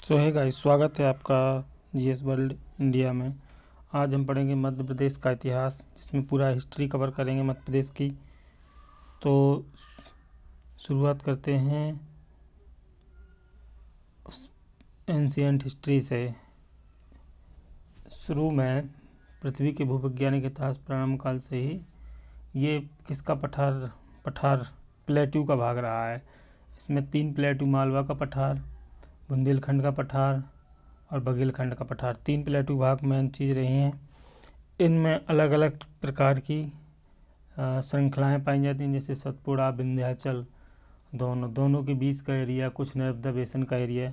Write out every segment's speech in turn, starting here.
सो है गाइस, स्वागत है आपका जीएस वर्ल्ड इंडिया में। आज हम पढ़ेंगे मध्य प्रदेश का इतिहास, जिसमें पूरा हिस्ट्री कवर करेंगे मध्य प्रदेश की। तो शुरुआत करते हैं एंशिएंट हिस्ट्री से। शुरू में पृथ्वी के भूवैज्ञानिक इतिहास प्रारंभ काल से ही ये किसका पठार प्लेट्यू का भाग रहा है। इसमें 3 प्लेट्यू, मालवा का पठार, बुंदेलखंड का पठार और बघेलखंड का पठार, 3 प्लेट्यू भाग मेन चीज़ रही हैं। इनमें अलग अलग प्रकार की श्रृंखलाएँ पाई जाती हैं, जैसे सतपुड़ा, विंध्याचल, दोनों के बीच का एरिया, कुछ नर्मदा बेसिन का एरिया,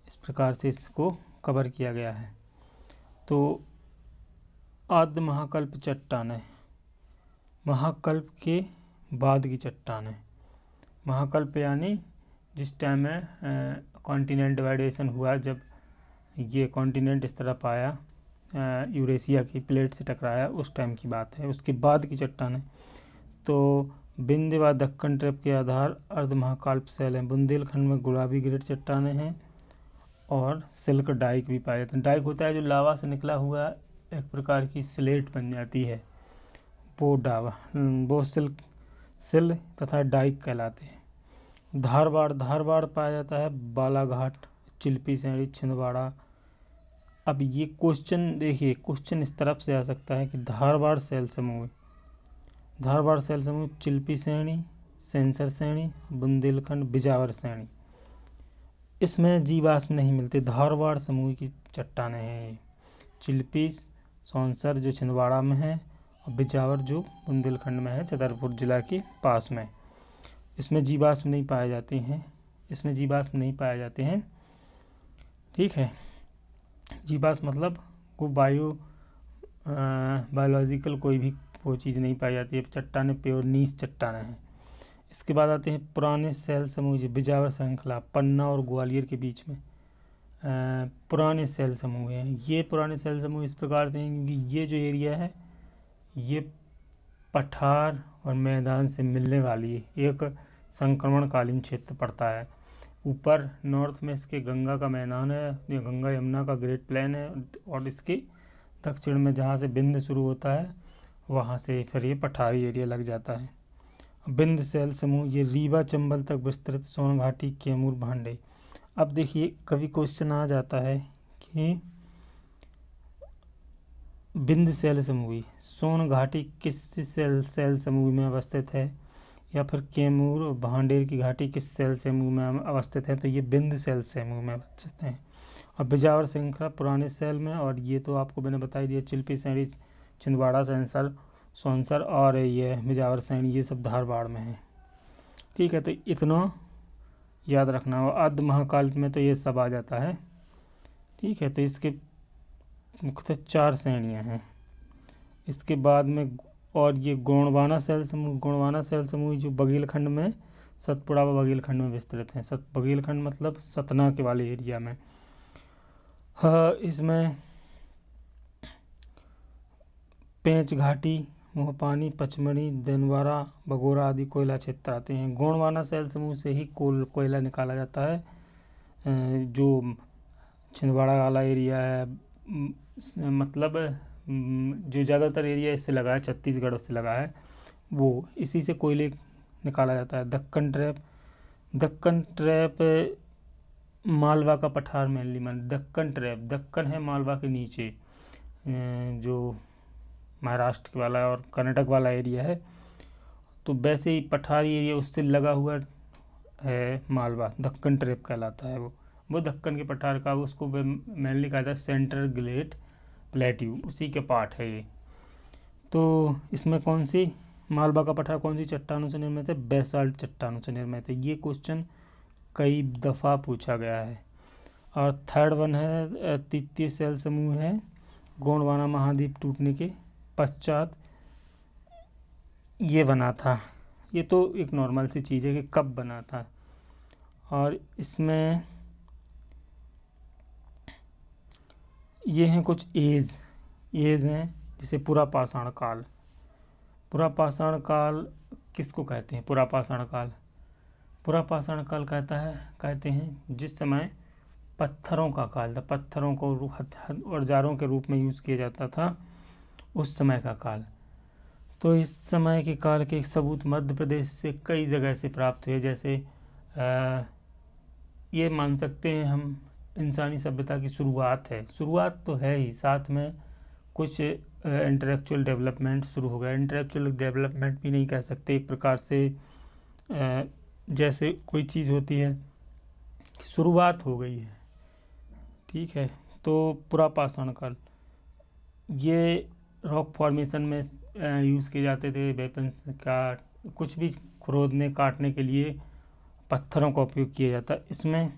इस प्रकार से इसको कवर किया गया है। तो आद्य महाकल्प चट्टानें, महाकल्प के बाद की चट्टानें। महाकल्प यानी जिस टाइम में कॉन्टिनेंट डिवाइडेशन हुआ, जब ये कॉन्टिनेंट इस तरफ आया, यूरेशिया की प्लेट से टकराया, उस टाइम की बात है। उसके बाद की चट्टानें तो विंध्य व दक्कन ट्रैप के आधार अर्ध महाकल्प शैल हैं। बुंदेलखंड में गुलाबी ग्रेट चट्टानें हैं और सिल्क डाइक भी पाए जाते हैं। डाइक होता है जो लावा से निकला हुआ एक प्रकार की स्लेट बन जाती है, वो सिल तथा डाइक कहलाते हैं। धारवाड़ पाया जाता है, बालाघाट, चिल्पी सैणी, छिंदवाड़ा। अब ये क्वेश्चन देखिए, क्वेश्चन इस तरफ से आ सकता है कि धारवाड़ शैल समूह, चिल्पी श्रेणी, सेंसर श्रेणी, बुंदेलखंड, बिजावर श्रेणी, इसमें जीवाश्म नहीं मिलते। धारवाड़ समूह की चट्टानें हैं ये। चिल्पी सौंसर जो छिंदवाड़ा में है और बिजावर जो बुंदेलखंड में है, छतरपुर जिला के पास में। इसमें जीवाश्म नहीं पाए जाते हैं, ठीक है। जीवाश्म मतलब वो बायोलॉजिकल कोई भी वो चीज़ नहीं पाई जाती है। चट्टानें प्योर नीच चट्टानें हैं। इसके बाद आते हैं पुराने शैल समूह, जो बिजावर श्रृंखला पन्ना और ग्वालियर के बीच में पुराने शैल समूह हैं। ये पुराने शैल समूह इस प्रकार से हैं क्योंकि ये जो एरिया है ये पठार और मैदान से मिलने वाली एक संक्रमणकालीन क्षेत्र पड़ता है। ऊपर नॉर्थ में इसके गंगा का मैदान है, ये गंगा यमुना का ग्रेट प्लेन है, और इसके दक्षिण में जहाँ से विंध्य शुरू होता है वहाँ से फिर ये पठारी एरिया लग जाता है। विंध्य शैल समूह ये रीवा चंबल तक विस्तृत, सोन घाटी, कैमूर, भांडे। अब देखिए, कभी क्वेश्चन आ जाता है कि विंध्य शैल समूह सोन घाटी किस शैल समूह में अवस्थित है, या फिर कैमूर और भांडेर की घाटी किस शैल समूह में अवस्थित है, तो ये विंध्य शैल समूह में अवस्थित हैं। और बिजावर श्रृंखला पुराने शैल में, और ये तो आपको मैंने बता ही दिया, चिल्पी सैणी, छिंदवाड़ा, सौंसर और ये बिजावर सैणी, ये सब धारवाड़ में है, ठीक है। तो इतना याद रखना हो। आद्य महाकाल में तो ये सब आ जाता है, ठीक है। तो इसके मुख्यतः 4 श्रेणियाँ हैं। इसके बाद में और ये गोंडवाना शैल समूह जो बघेलखंड में, सतपुड़ा व बघेलखंड में विस्तृत हैं। बघेलखंड मतलब सतना के वाले एरिया में। हाँ, इसमें पेंच घाटी, मोहपानी, पचमढ़ी, देनवारा, बगोरा आदि कोयला क्षेत्र आते हैं। गोंडवाना शैल समूह से ही कोयला निकाला जाता है। जो छिंदवाड़ा वाला एरिया है, मतलब जो ज़्यादातर एरिया इससे लगा है, छत्तीसगढ़ से लगा है, वो इसी से कोयले निकाला जाता है। दक्कन ट्रैप मालवा का पठार मेनली दक्कन है मालवा के नीचे, जो महाराष्ट्र के वाला और कर्नाटक वाला एरिया है। तो वैसे ही पठारी एरिया उससे लगा हुआ है मालवा, दक्कन ट्रैप कहलाता है वो दक्कन के पठार का, उसको मेनली कहा था सेंट्रल ग्लेट प्लेट्यू, उसी के पार्ट है ये। तो इसमें कौन सी मालवा का पठार कौन सी चट्टानों से निर्मित है? बेसाल्ट चट्टानों से निर्मित है। ये क्वेश्चन कई दफ़ा पूछा गया है। और थर्ड वन है तृतीय शैल समूह है, गोंडवाना महाद्वीप टूटने के पश्चात ये बना था। ये तो एक नॉर्मल सी चीज़ है कि कब बना था। और इसमें ये हैं कुछ एज हैं, जैसे पुरापाषाण काल किसको कहते हैं? पुरापाषाण काल कहते हैं जिस समय पत्थरों का काल था, पत्थरों को औजारों के रूप में यूज़ किया जाता था उस समय का काल। तो इस समय के काल के सबूत मध्य प्रदेश से कई जगह से प्राप्त हुए, जैसे ये मान सकते हैं हम इंसानी सभ्यता की शुरुआत है, शुरुआत तो है ही, साथ में कुछ इंटेलेक्चुअल डेवलपमेंट शुरू हो गया। इंटेलेक्चुअल डेवलपमेंट भी नहीं कह सकते, एक प्रकार से जैसे कोई चीज़ होती है शुरुआत हो गई है, ठीक है। तो पुरापाषाण काल, ये रॉक फॉर्मेशन में यूज़ किए जाते थे वेपन्स का, कुछ भी खोदने काटने के लिए पत्थरों का उपयोग किया जाता। इसमें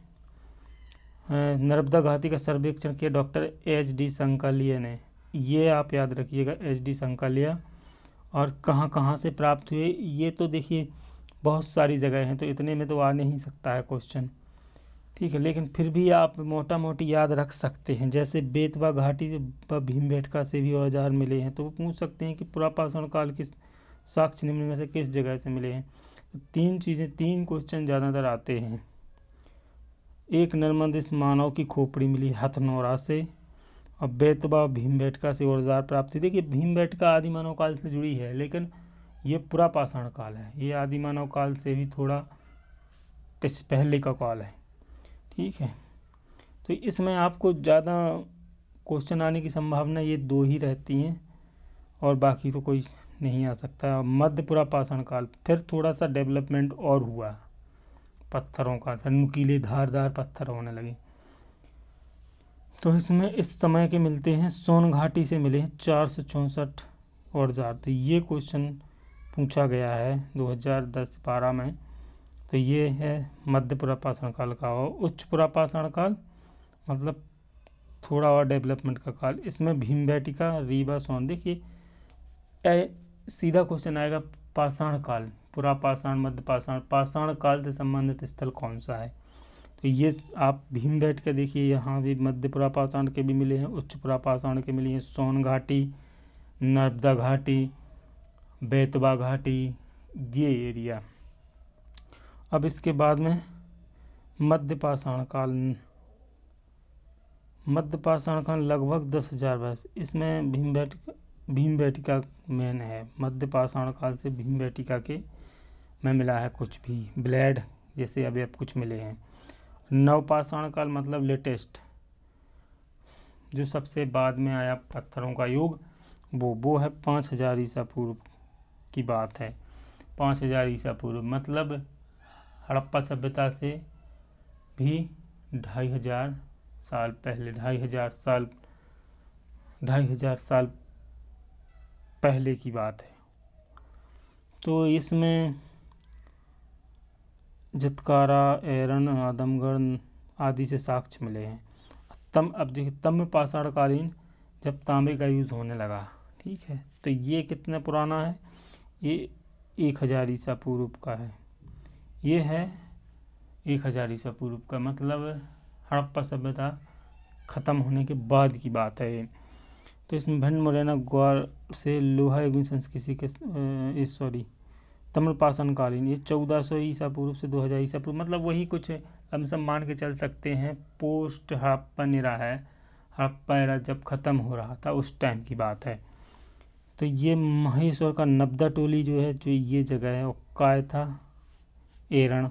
नर्मदा घाटी का सर्वेक्षण किया डॉक्टर HD संकालिया ने, ये आप याद रखिएगा, HD संकालिया। और कहाँ कहाँ से प्राप्त हुए, ये तो देखिए बहुत सारी जगह हैं, तो इतने में तो आ नहीं सकता है क्वेश्चन, ठीक है, लेकिन फिर भी आप मोटा मोटी याद रख सकते हैं। जैसे बेतवा घाटी व भीमबेटका से भी औजार मिले हैं, तो वो पूछ सकते हैं कि पुरापाषाण काल के साक्ष्य निम्न में से किस जगह से मिले हैं। तो तीन क्वेश्चन ज़्यादातर आते हैं। एक नर्मदेश मानव की खोपड़ी मिली हथनौरा से, और बेतवा भीमबेटका से औजार प्राप्त हुई। देखिए भीमबेटका आदि मानव काल से जुड़ी है, लेकिन ये पुरापाषाण काल है, ये आदि मानव काल से भी थोड़ा पहले का काल है, ठीक है। तो इसमें आपको ज़्यादा क्वेश्चन आने की संभावना ये दो ही रहती हैं, और बाकी तो कोई नहीं आ सकता। मध्य पुरापाषाण काल, फिर थोड़ा सा डेवलपमेंट और हुआ पत्थरों का, फिर नुकीले धारदार पत्थर होने लगे। तो इसमें इस समय के मिलते हैं, सोन घाटी से मिले हैं 464 औजार। तो ये क्वेश्चन पूछा गया है 2010-12 में। तो ये है मध्य पुरापाषाण काल का। और उच्च पुरापाषाण काल मतलब थोड़ा और डेवलपमेंट का काल, इसमें भीमबेटका, रीवा, सोन। देखिए सीधा क्वेश्चन आएगा, पाषाण काल, पुरापाषाण, मध्य पाषाण, पाषाण काल से संबंधित स्थल कौन सा है। तो ये आप भीमबेटका देखिए, यहाँ भी मध्य पुरापाषाण के भी मिले हैं, उच्च पुरापाषाण के मिले हैं, सोन घाटी, नर्मदा घाटी, बेतवा घाटी, ये एरिया। अब इसके बाद में मध्य पाषाण काल, मध्य पाषाण काल लगभग 10,000 वर्ष। इसमें भीमबेटका मेन है, मध्य पाषाण काल से भीमबेटका के में मिला है कुछ भी ब्लेड जैसे अभी अब कुछ मिले हैं। नवपाषाण काल मतलब लेटेस्ट, जो सबसे बाद में आया पत्थरों का युग, वो है 5,000 ईसा पूर्व की बात है। 5,000 ईसा पूर्व मतलब हड़प्पा सभ्यता से भी 2,500 साल पहले, 2,500 साल पहले की बात है। तो इसमें जतकारा, एरन, आदमगढ़ आदि से साक्ष्य मिले हैं। अब देखिए ताम्रपाषाण कालीन, जब तांबे का यूज़ होने लगा, ठीक है। तो ये कितना पुराना है, ये 1,000 ईसा पूर्व का है। ये है 1,000 ईसा पूर्व का, मतलब हड़प्पा सभ्यता ख़त्म होने के बाद की बात है ये। तो इसमें भिंड, मुरैना, ग्वार से लोहा युगीन संस्कृति के ताम्रपाषाण कालीन, ये 1400 ईसा पूर्व से 2000 ईसा पूर्व, मतलब वही कुछ हम सब मान के चल सकते हैं। पोस्ट हड़प्पन एरा है, हड़प्पा एरा जब ख़त्म हो रहा था उस टाइम की बात है। तो ये महेश्वर का नब्दा टोली जो है, जो ये जगह है, वो कायथा, एरण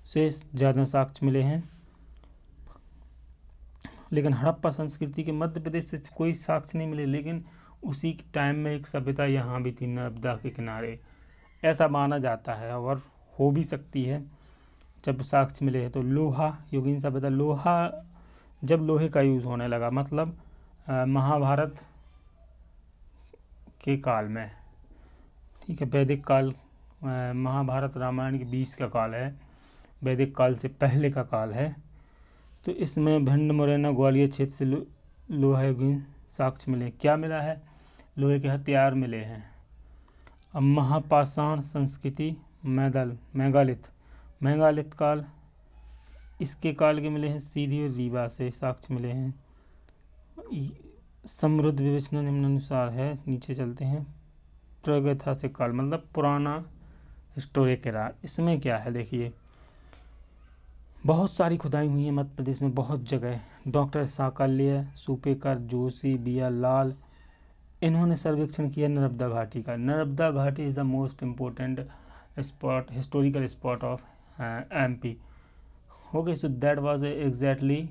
से ज़्यादा साक्ष्य मिले हैं। लेकिन हड़प्पा संस्कृति के मध्य प्रदेश से कोई साक्ष्य नहीं मिले, लेकिन उसी टाइम में एक सभ्यता यहाँ भी थी नर्मदा के किनारे, ऐसा माना जाता है, और हो भी सकती है जब साक्ष्य मिले हैं। तो लोहा युगीन सभ्यता, लोहा जब लोहे का यूज़ होने लगा, मतलब महाभारत के काल में, ठीक है, वैदिक काल, महाभारत रामायण के बीच का काल है, वैदिक काल से पहले का काल है। तो इसमें भिंड, मुरैना, ग्वालियर क्षेत्र से लोहा युगीन साक्ष्य मिले। क्या मिला है, लोहे के हथियार मिले हैं। अब महापाषाण संस्कृति, मेगालिथ काल, इसके काल के मिले हैं सीधी और रीवा से साक्ष्य मिले हैं। समृद्ध विवेचना निम्नानुसार है, नीचे चलते हैं। प्रागैतिहासिक काल मतलब पुराना हिस्टोरिक एरा, इसमें क्या है देखिए, बहुत सारी खुदाई हुई है मध्य प्रदेश में, बहुत जगह। Doctor Sankalia, Supekar, Joshi, B R Lal, इन्होंने सर्वेक्षण किया नर्मदा घाटी का। नर्मदा घाटी is the most important spot, historical spot of MP। Okay, so that was exactly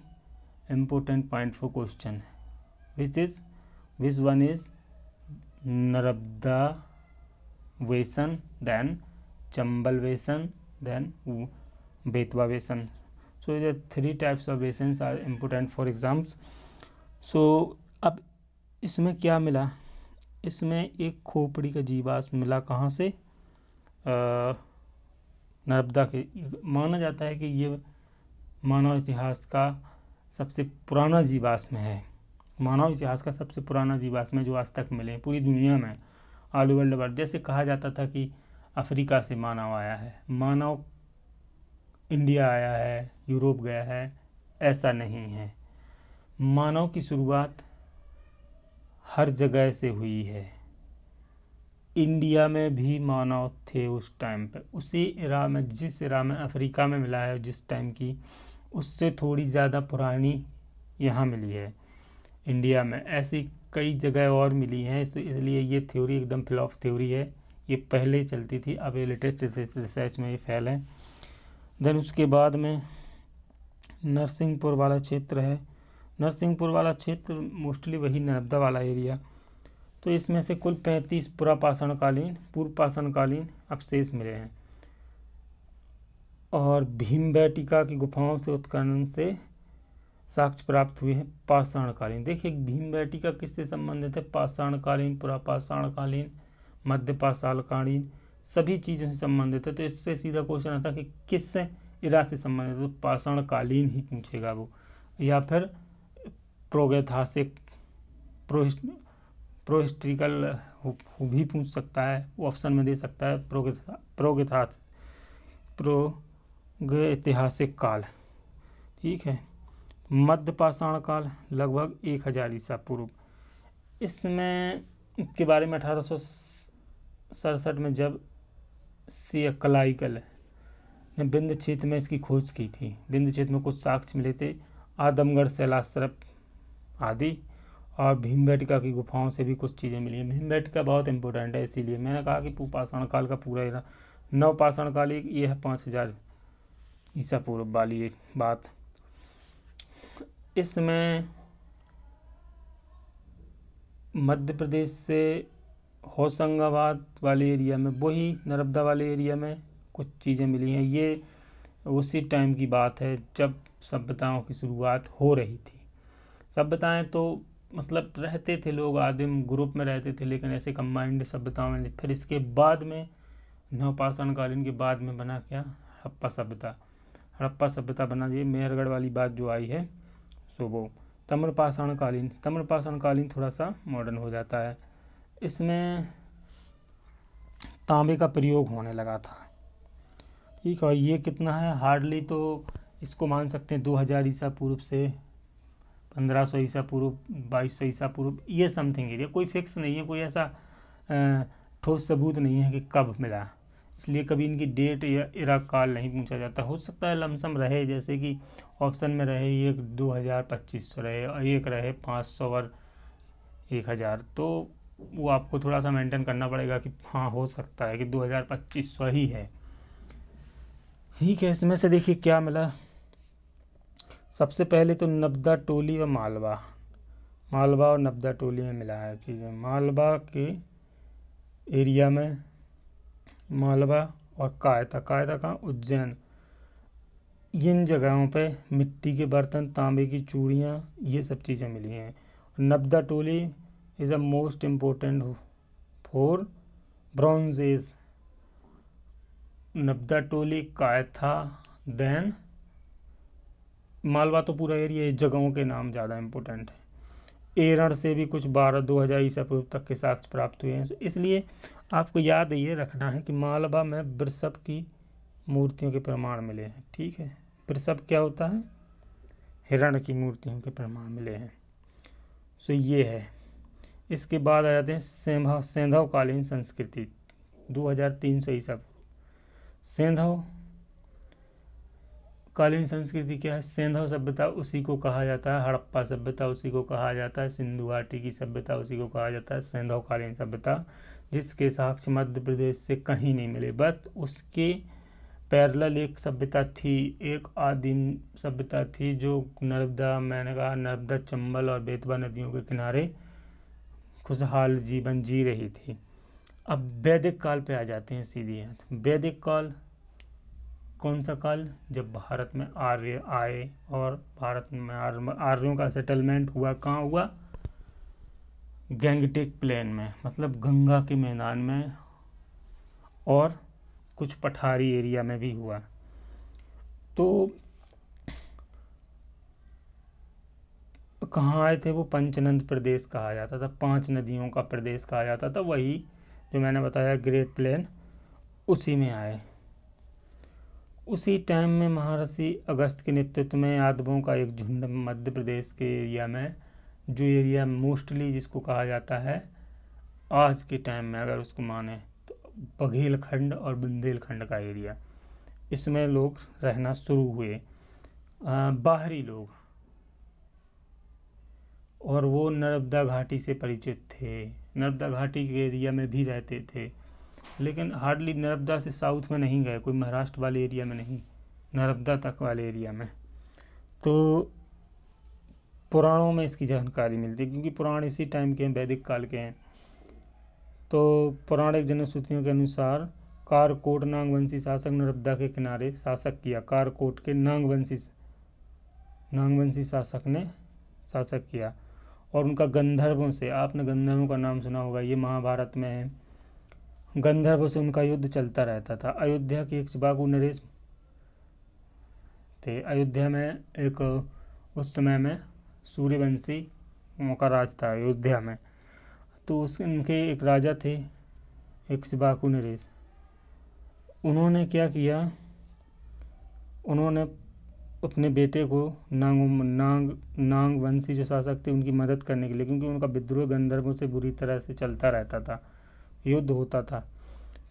important point for question, which one is Narmada basin, then Chambal basin, then Betwa basin. So the 3 types of basins are important for exams. So अब इसमें क्या मिला, इसमें एक खोपड़ी का जीवाश्म मिला, कहाँ से, नर्मदा के। माना जाता है कि ये मानव इतिहास का सबसे पुराना जीवाश्म है, मानव इतिहास का सबसे पुराना जीवाश्म है जो आज तक मिले हैं पूरी दुनिया में, ऑल ओवर द वर्ल्ड। जैसे कहा जाता था कि अफ्रीका से मानव आया है, मानव इंडिया आया है, यूरोप गया है, ऐसा नहीं है। मानव की शुरुआत हर जगह से हुई है। इंडिया में भी मानव थे उस टाइम पे, उसी इरा में, जिस इरा में अफ्रीका में मिला है जिस टाइम की, उससे थोड़ी ज़्यादा पुरानी यहाँ मिली है इंडिया में। ऐसी कई जगह और मिली हैं, इसलिए ये थ्योरी एकदम फ्लॉप थ्योरी है, ये पहले ही चलती थी, अब ये लेटेस्ट रिसर्च में ये फेल है। देन उसके बाद में नरसिंहपुर वाला क्षेत्र है, नरसिंहपुर वाला क्षेत्र मोस्टली वही नर्मदा वाला एरिया। तो इसमें से कुल 35 पूर्व पाषाणकालीन अवशेष मिले हैं, और भीमबेटका की गुफाओं से उत्खनन से साक्ष्य प्राप्त हुए हैं पाषाणकालीन। देखिए भीमबेटका किससे संबंधित है, पाषाणकालीन, पुरापाषाणकालीन, मध्य पाषाणकालीन, सभी चीज़ों से संबंधित है। तो इससे सीधा क्वेश्चन आता है कि किस इरा से संबंधित है, तो पाषाणकालीन ही पूछेगा वो, या फिर प्रोगैथासिक, प्रोहिस्ट्रिकल भी पूछ सकता है, वो ऑप्शन में दे सकता है, प्रोगैतिहासिक काल, ठीक है। मध्य पाषाण काल लगभग 1000 ईसा पूर्व। इसमें के बारे में 1867 में जब कलाइकल ने विंध्य क्षेत्र में इसकी खोज की थी, विंध्य क्षेत्र में कुछ साक्ष्य मिले थे, आदमगढ़ शैलाश्रम आदि, और भीमबेटका की गुफाओं से भी कुछ चीज़ें मिली हैं। भीमबेटका बहुत इंपॉर्टेंट है, इसीलिए मैंने कहा कि पाषाण काल का पूरा एरा, नवपाषाण काल ये है 5000 ईसा पूर्व वाली एक बात। इसमें मध्य प्रदेश से होशंगाबाद वाले एरिया में, वही नर्मदा वाले एरिया में कुछ चीज़ें मिली हैं। ये उसी टाइम की बात है जब सभ्यताओं की शुरुआत हो रही थी। सभ्यताएं तो मतलब रहते थे लोग, आदिम ग्रुप में रहते थे, लेकिन ऐसे कंबाइंड सभ्यताओं में। फिर इसके बाद में नवपाषाण कालीन के बाद में बना क्या, हड़प्पा सभ्यता। हड़प्पा सभ्यता बना, ये मेहरगढ़ वाली बात जो आई है सो वो। ताम्रपाषाण कालीन थोड़ा सा मॉडर्न हो जाता है, इसमें तांबे का प्रयोग होने लगा था, ठीक है। ये कितना है, हार्डली तो इसको मान सकते हैं 2000 ईसा पूर्व से 1500 ईसा पूर्व, 2200 ईसा पूर्व, ये समथिंग एरिया। कोई फिक्स नहीं है, कोई ऐसा ठोस सबूत नहीं है कि कब मिला, इसलिए कभी इनकी डेट या इरा काल नहीं पूछा जाता। हो सकता है लमसम रहे, जैसे कि ऑप्शन में रहे एक 2000-2500 रहे, और एक रहे 500 और 1000, तो वो आपको थोड़ा सा मेंटेन करना पड़ेगा कि हाँ हो सकता है कि 2000-2500 ही है, ठीक है। इसमें से देखिए क्या मिला, सबसे पहले तो नब्दा टोली और मालवा और नब्दा टोली में मिला है चीज़ें। मालवा के एरिया में, मालवा और कायता का उज्जैन, इन जगहों पे मिट्टी के बर्तन, तांबे की चूड़ियाँ, ये सब चीज़ें मिली हैं। Navdatoli is a most important for bronze age. Navdatoli, Kayatha, then Malwa, तो पूरा एरिया, इस जगहों के नाम ज़्यादा इम्पोर्टेंट है। एरण से भी कुछ 2000 ईसा पूर्व तक के साक्ष्य प्राप्त हुए हैं, इसलिए आपको याद ये रखना है कि मालवा में वृषभ की मूर्तियों के प्रमाण मिले हैं, ठीक है। वृषभ क्या होता है, हिरण की मूर्तियों के प्रमाण मिले हैं, सो ये है। इसके बाद आ जाते हैं सेंधव कालीन संस्कृति, 2300 ईसा पूर्व। सेंधव कालीन संस्कृति क्या है? सिंधु सभ्यता उसी को कहा जाता है, हड़प्पा सभ्यता उसी को कहा जाता है, सिंधु घाटी की सभ्यता उसी को कहा जाता है सिंधु कालीन सभ्यता, जिसके साक्ष्य मध्य प्रदेश से कहीं नहीं मिले। बस उसके पैरेलल एक सभ्यता थी, एक आदिम सभ्यता थी जो नर्मदा, मैंने कहा नर्मदा, चंबल और बेतवा नदियों के किनारे खुशहाल जीवन जी रही थी। अब वैदिक काल पे आ जाते हैं सीधी हाथ। वैदिक काल कौन सा काल? जब भारत में आर्य आए और भारत में आर्यों का सेटलमेंट हुआ। कहाँ हुआ? गैंगटिक प्लेन में, मतलब गंगा के मैदान में, और कुछ पठारी एरिया में भी हुआ। तो कहाँ आए थे वो? पंचनद प्रदेश कहा जाता था, 5 नदियों का प्रदेश कहा जाता था, वही जो मैंने बताया ग्रेट प्लेन, उसी में आए। उसी टाइम में महर्षि अगस्त के नेतृत्व में यादवों का एक झुंड मध्य प्रदेश के एरिया में, जो एरिया मोस्टली जिसको कहा जाता है आज के टाइम में अगर उसको माने तो बघेलखंड और बुंदेलखंड का एरिया, इसमें लोग रहना शुरू हुए, बाहरी लोग, और वो नर्मदा घाटी से परिचित थे। नर्मदा घाटी के एरिया में भी रहते थे, लेकिन हार्डली नर्मदा से साउथ में नहीं गए, कोई महाराष्ट्र वाले एरिया में नहीं, नर्मदा तक वाले एरिया में। तो पुराणों में इसकी जानकारी मिलती है, क्योंकि पुराण इसी टाइम के हैं, वैदिक काल के हैं। तो पौराणिक जनश्रुतियों के अनुसार कारकोट नागवंशी शासक नर्मदा के किनारे शासक किया। कारकोट के नागवंशी शासक ने शासक किया, और उनका गंधर्वों से, आपने गंधर्वों का नाम सुना होगा, ये महाभारत में है। गंधर्वों से उनका युद्ध चलता रहता था। अयोध्या के इक्ष्वाकु नरेश थे। अयोध्या में एक उस समय में सूर्यवंशी का राज था अयोध्या में। तो उनके एक राजा थे इक्ष्वाकु नरेश। उन्होंने क्या किया? उन्होंने अपने बेटे को नागवंशी जो शासक थे उनकी मदद करने के लिए, क्योंकि उनका विद्रोह गंधर्वों से बुरी तरह से चलता रहता था, युद्ध होता था।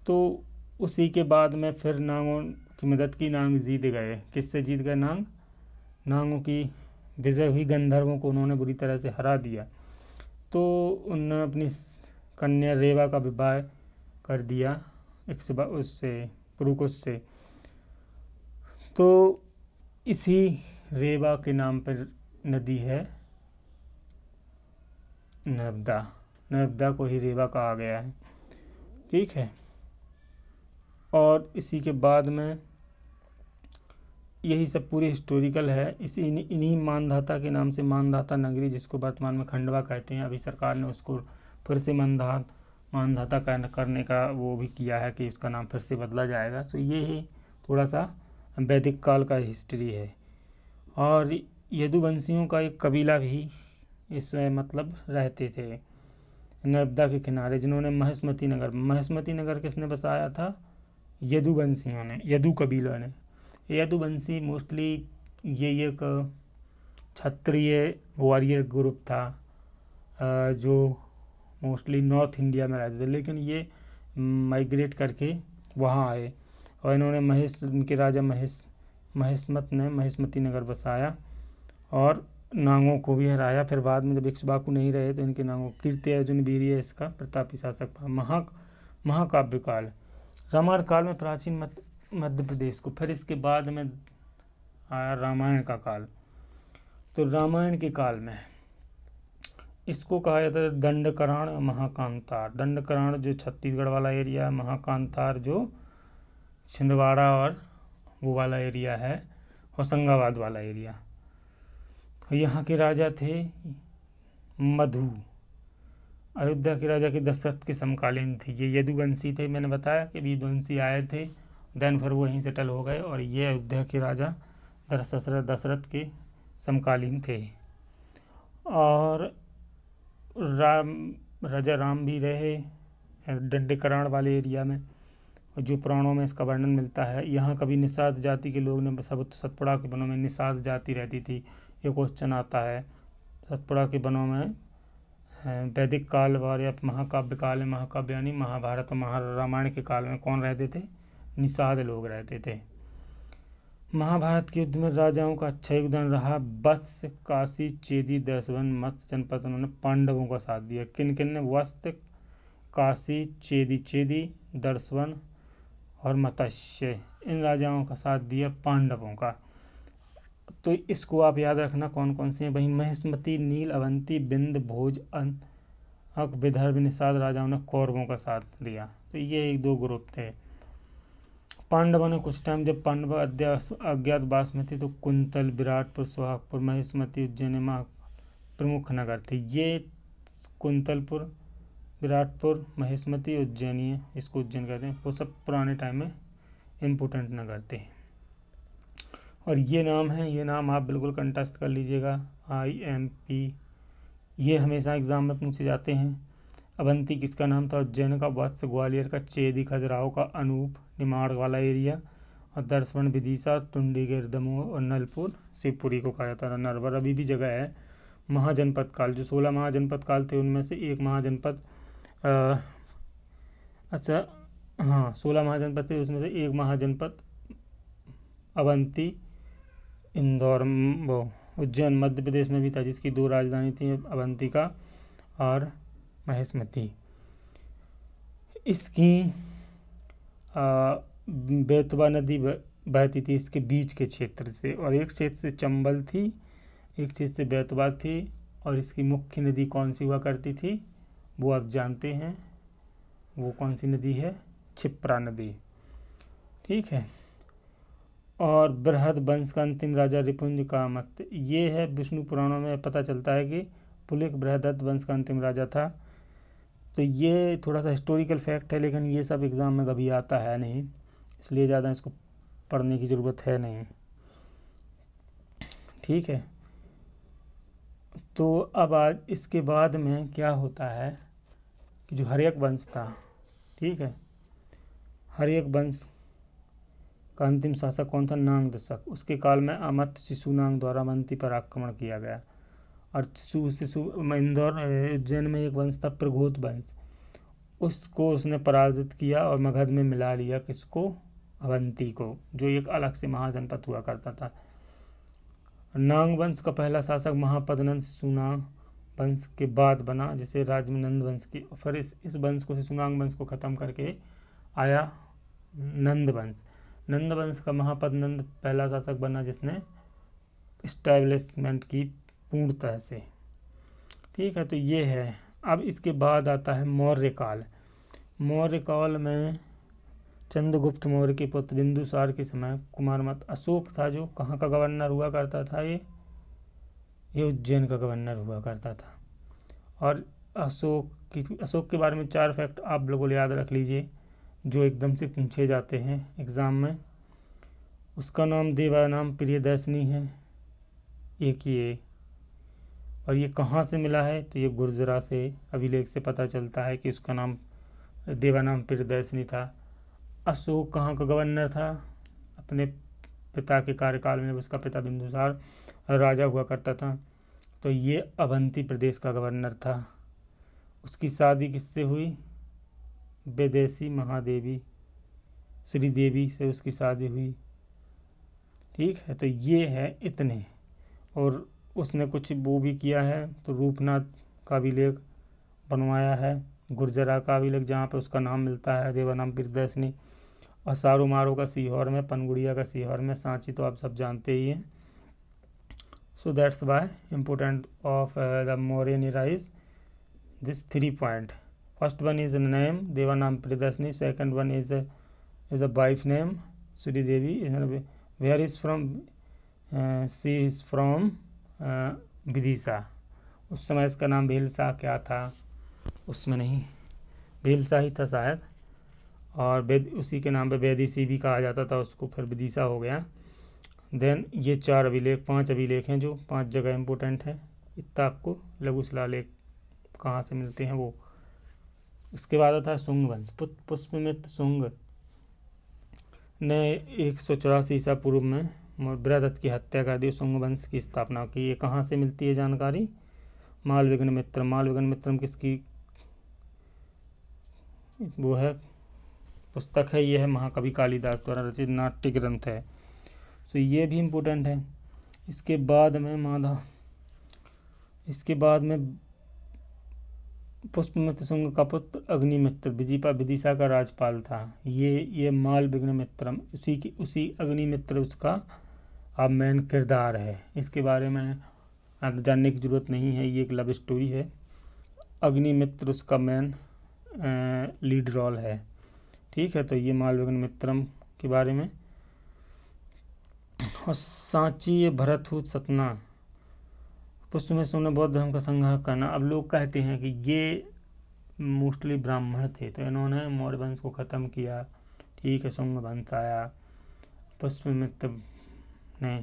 तो उसी के बाद में फिर नागों की मदद की, नाग जीत गए। किससे जीत गए? नागों की विजय हुई, गंधर्वों को उन्होंने बुरी तरह से हरा दिया। तो उन्होंने अपनी कन्या रेवा का विवाह कर दिया उससे, पुरुकुश से। तो इसी रेवा के नाम पर नदी है नर्मदा। नर्मदा को ही रेवा कहा गया है, ठीक है। और इसी के बाद में यही सब पूरी हिस्टोरिकल है। इन्हीं मानधाता के नाम से मानधाता नगरी, जिसको वर्तमान में खंडवा कहते हैं, अभी सरकार ने उसको फिर से मानधाता करने का वो भी किया है कि इसका नाम फिर से बदला जाएगा। तो ये ही थोड़ा सा वैदिक काल का हिस्ट्री है। और यदुवंशियों का एक कबीला भी इसमें मतलब रहते थे नर्मदा के किनारे, जिन्होंने महेशमती नगर किसने बसाया था? यदुवंशियों ने, यदु कबीला ने। यदुवंशी मोस्टली ये एक क्षत्रिय वॉरियर ग्रुप था, जो मोस्टली नॉर्थ इंडिया में रहते थे, लेकिन ये माइग्रेट करके वहाँ आए, और इन्होंने उनके राजा महेशमत ने महेशमती नगर बसाया और नागों को भी हराया। फिर बाद में जब इक्ष्वाकु नहीं रहे तो इनके नागों, कीर्ति अर्जुन वीर्य इसका प्रतापी शासक था। महाकाव्य काल, रामायण काल में प्राचीन मध्य प्रदेश को। फिर इसके बाद में आया रामायण का काल। तो रामायण के काल में इसको कहा जाता है दंडकरण, महाकांतार। दंडकरण जो छत्तीसगढ़ वाला एरिया है, महाकांतार जो छिंदवाड़ा और वो वाला एरिया है, होशंगाबाद वाला एरिया। यहाँ के राजा थे मधु। अयोध्या के राजा के दशरथ के समकालीन थे। ये यदुवंशी थे, मैंने बताया कि यदुवंशी आए थे, देन फिर वो यहीं सेटल हो गए, और ये अयोध्या के राजा दशरथ के समकालीन थे। और राजा राम भी रहे दंडीकरण वाले एरिया में, जो पुराणों में इसका वर्णन मिलता है। यहाँ कभी निषाद जाति के लोग ने, सतपुड़ा के वनों में निषाद जाति रहती थी। ये क्वेश्चन आता है, सतपुड़ा के वनों में वैदिक काल और या महाकाव्य काल में, महाकाव्य यानी महाभारत और रामायण के काल में कौन रहते थे? निषाद लोग रहते थे। महाभारत के युद्ध में राजाओं का अच्छा योगदान रहा। वत्स, काशी, चेदी, दशवन, मत्स्य जनपद उन्होंने पांडवों का साथ दिया। किन किन ने? वत्स, काशी, चेदी, दर्शवन और मत्स्य, इन राजाओं का साथ दिया पांडवों का। तो इसको आप याद रखना कौन कौन से हैं। वहीं महिष्मती, नील, अवंती, विंध्य, भोज, अंक, विदर्भ, निषाद राजाओं ने कौरवों का साथ दिया। तो ये एक दो ग्रुप थे। पांडवों ने कुछ टाइम जब पांडव अज्ञातवास में थे तो कुंतल, विराटपुर, सोहागपुर, महिष्मती, उज्जैन प्रमुख नगर थे। ये कुंतलपुर, विराटपुर, महिष्मती, उज्जैनी है, इसको उज्जैन कहते हैं, वो सब पुराने टाइम में इम्पोर्टेंट नगर थे। और ये नाम है, ये नाम आप बिल्कुल कंठस्थ कर लीजिएगा, IMP, ये हमेशा एग्जाम में पूछे जाते हैं। अवंती किसका नाम था? उज्जैन का। वत्स ग्वालियर का। चेदी खजुराहो का। अनूप निमाड़ वाला एरिया। और दर्शवन विदिशा, टुंडीगढ़ दमोह और नलपुर शिवपुरी को कहा जाता था। नरवर अभी भी जगह है। महाजनपद काल, जो 16 महाजनपद काल थे उनमें से एक महाजनपद अच्छा हाँ 16 महाजनपद थे, उसमें से एक महाजनपद अवंती इंदौर वो उज्जैन मध्य प्रदेश में भी था, जिसकी 2 राजधानी थी, अवंतिका और महिष्मती। इसकी बेतवा नदी बहती थी इसके बीच के क्षेत्र से, और एक क्षेत्र से चंबल थी, एक क्षेत्र से बेतवा थी, और इसकी मुख्य नदी कौन सी हुआ करती थी वो आप जानते हैं, वो कौन सी नदी है? क्षिप्रा नदी। ठीक है। और बृहद वंश का अंतिम राजा रिपुंज कामत, ये है विष्णु पुराणों में पता चलता है कि पुलिक बृहदत्त वंश का अंतिम राजा था। तो ये थोड़ा सा हिस्टोरिकल फैक्ट है, लेकिन ये सब एग्ज़ाम में कभी आता है नहीं, इसलिए ज़्यादा इसको पढ़ने की ज़रूरत है नहीं। ठीक है। तो अब आज इसके बाद में क्या होता है कि जो हर्यक वंश था, ठीक है, हर्यक वंश का अंतिम शासक कौन था? नांग दशक। उसके काल में अमत शिशुनांग द्वारा अवंती पर आक्रमण किया गया। और इंदौर उज्जैन में एक वंश था प्रघोत वंश, उसको उसने पराजित किया और मगध में मिला लिया। किसको? अवंती को, जो एक अलग से महाजनपद हुआ करता था। नांग वंश का पहला शासक महापद्नंद शिशुनाग वंश के बाद बना, जिसे राज्य में नंद वंश की। फिर इस वंश को, शिशुनाग वंश को ख़त्म करके आया नंद वंश। नंद वंश का महापद्नंद पहला शासक बना, जिसने इस्टेब्लिशमेंट की पूर्णतः से। ठीक है। तो ये है। अब इसके बाद आता है मौर्य काल। मौर्य काल में चंद्रगुप्त मौर्य के पुत्र बिंदुसार के समय कुमारमत अशोक था, जो कहाँ का गवर्नर हुआ करता था? ये उज्जैन का गवर्नर हुआ करता था। और अशोक के बारे में 4 फैक्ट आप बिल्कुल याद रख लीजिए, जो एकदम से पूछे जाते हैं एग्ज़ाम में। उसका नाम देवानाम प्रियदर्शनी है, एक ये। और ये कहाँ से मिला है? तो ये गुर्जरा से अभिलेख से पता चलता है कि उसका नाम देवानाम प्रियदर्शनी था। अशोक कहाँ का गवर्नर था? अपने पिता के कार्यकाल में, उसका पिता बिंदुसार राजा हुआ करता था, तो ये अवंती प्रदेश का गवर्नर था। उसकी शादी किससे हुई? विदेशी महादेवी श्रीदेवी से उसकी शादी हुई। ठीक है। तो ये है इतने। और उसने कुछ वो भी किया है, तो रूपनाथ का अभिलेख बनवाया है, गुर्जरा का अभिलेख जहाँ पे उसका नाम मिलता है देवानाम प्रियदर्शनी, और सारूमारो का सीहोर में, पनगुड़िया का सीहोर में, सांची तो आप सब जानते ही हैं। So that's why important of the Mauryan era is this 3 point. First one is a name Devanam Priyadarshini, second one is a wife name Shri Devi, where is from she is from Vidisha. उस समय इसका नाम भेलसा क्या था? उसमें नहीं, भेलसा ही था शायद, और उसी के नाम पे वैदिशी भी कहा जाता था उसको, फिर विदिशा हो गया। देन ये 4 अभिलेख 5 अभिलेख हैं, जो 5 जगह इम्पोर्टेंट है। इतना आपको लघु शिलालेख कहाँ से मिलते हैं वो। इसके बाद आता है शुंग वंश। पुष्यमित्र शुंग ने 184 ईसा पूर्व में बृहदत्त की हत्या कर दी, शुंग वंश की स्थापना की। ये कहाँ से मिलती है जानकारी? मालविघ्न मित्रम। मालविघ्न मित्रम किसकी वो है पुस्तक है? ये है महाकवि कालिदास द्वारा रचित नाट्य ग्रंथ है। तो ये भी इम्पोर्टेंट है। इसके बाद में पुष्पमित्र शुंग का पुत्र अग्निमित्र विदिशा का राजपाल था। ये मालविघ्न मित्रम उसी अग्निमित्र उसका अब मेन किरदार है। इसके बारे में अब जानने की ज़रूरत नहीं है, ये एक लव स्टोरी है। अग्निमित्र उसका मेन लीड रोल है। ठीक है, तो ये मालविघ्न मित्रम के बारे में। और सांची भरतहूत सतना पुष्पमित्र शुंग ने बौद्ध धर्म का संहार करना। अब लोग कहते हैं कि ये मोस्टली ब्राह्मण थे, तो इन्होंने मौर्य वंश को ख़त्म किया। ठीक है, शुंग वंश आया, पुष्पमित्र ने,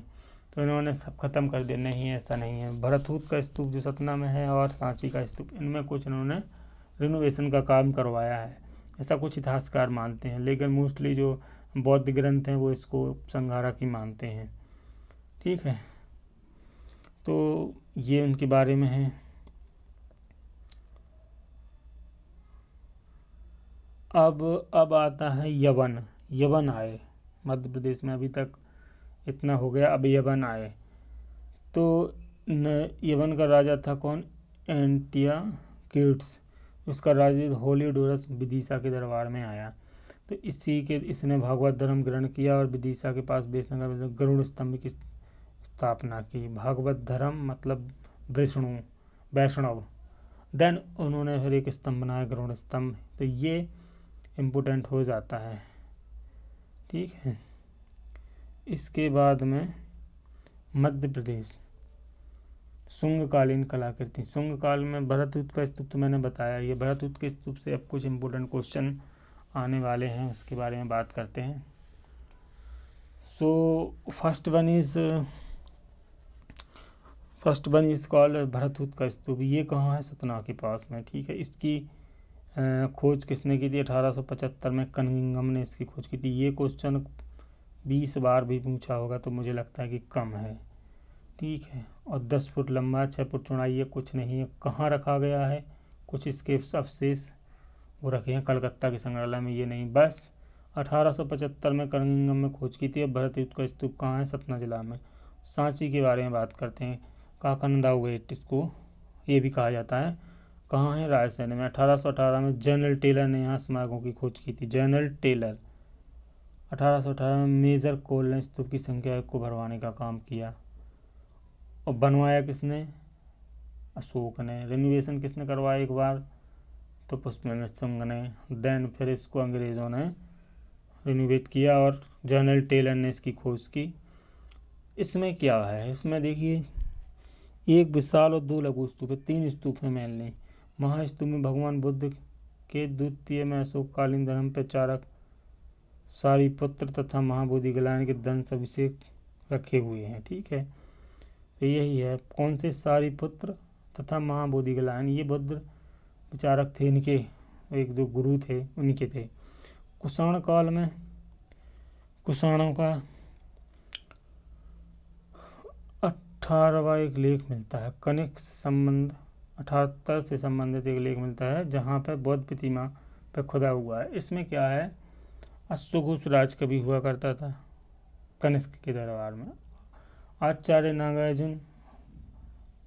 तो इन्होंने सब खत्म कर दिया। नहीं, ऐसा नहीं है। भरतहूत का स्तूप जो सतना में है और सांची का स्तूप, इनमें कुछ इन्होंने रिनोवेशन का काम करवाया है, ऐसा कुछ इतिहासकार मानते हैं। लेकिन मोस्टली जो बौद्ध ग्रंथ हैं वो इसको संहारक ही मानते हैं। ठीक है, तो ये उनके बारे में है। अब आता है यवन आए मध्य प्रदेश में। अभी तक इतना हो गया, अब यवन आए। तो यवन का राजा था कौन? एंटियाकिड्स। उसका राजा होलीडोरस विदिशा के दरबार में आया। तो इसने भागवत धर्म ग्रहण किया और विदिशा के पास बेसनगर में गरुड़ स्तंभ की स्थापना की। भागवत धर्म मतलब वैष्णव। देन उन्होंने फिर एक स्तंभ बनाया, गरुड़ स्तंभ। तो ये इम्पोर्टेंट हो जाता है। ठीक है, इसके बाद में मध्य प्रदेश शुंगकालीन कलाकृति। शुंग काल में भरतहूत का स्तूप तो मैंने बताया। ये भरतहूत के स्तूप से अब कुछ इम्पोर्टेंट क्वेश्चन आने वाले हैं, उसके बारे में बात करते हैं। So first one is called Bharhut का स्तूप। ये कहाँ है? सतना के पास में। ठीक है, इसकी खोज किसने की थी? 1875 में कनिंघम ने इसकी खोज की थी। ये क्वेश्चन 20 बार भी पूछा होगा तो मुझे लगता है कि कम है। ठीक है, और 10 फुट लंबा, 6 फुट चौड़ाई है, कुछ नहीं है। कहाँ रखा गया है? कुछ इसके अवशेष वो रखे हैं कलकत्ता के संग्रहालय में, ये नहीं। बस 1875 में कनिंघम में खोज की थी। अब भरतहूत का स्तूप कहाँ है? सतना जिला में। सांची के बारे में बात करते हैं। काकनदा गेट इसको ये भी कहा जाता है। कहाँ है? रायसेन में। 1818 में जनरल टेलर ने यहाँ स्मारकों की खोज की थी। General Taylor. 1818 में मेजर कोल ने स्तूप की संख्या को बढ़वाने का काम किया। और बनवाया किसने? अशोक ने। रिनोवेशन किसने करवाया एक बार? तो पुष्पमित्र शुंग ने। देन फिर इसको अंग्रेज़ों ने रिनोवेट किया और जनरल टेलर ने इसकी खोज की। इसमें क्या है? इसमें देखिए, एक विशाल और 2 लघु स्तूप है, 3 स्तूप है मेनली। महास्तूप में भगवान बुद्ध के द्वितीय में अशोककालीन धर्म प्रचारक सारिपुत्र तथा महाबोधि गलायन के दंश अभिषेक रखे हुए हैं। ठीक है, तो यही है। कौन से? सारिपुत्र तथा महाबोधि गलायन, ये बुद्ध विचारक थे, इनके एक दो गुरु थे, उनके थे। कुषाण काल में कुषाणों का 18वां एक लेख मिलता है। कनिष्क संबंध 78 से संबंधित एक लेख मिलता है जहाँ पर बौद्ध प्रतिमा पर खुदा हुआ है। इसमें क्या है? अश्वघोष राज कभी हुआ करता था कनिष्क के दरबार में। आचार्य नागार्जुन,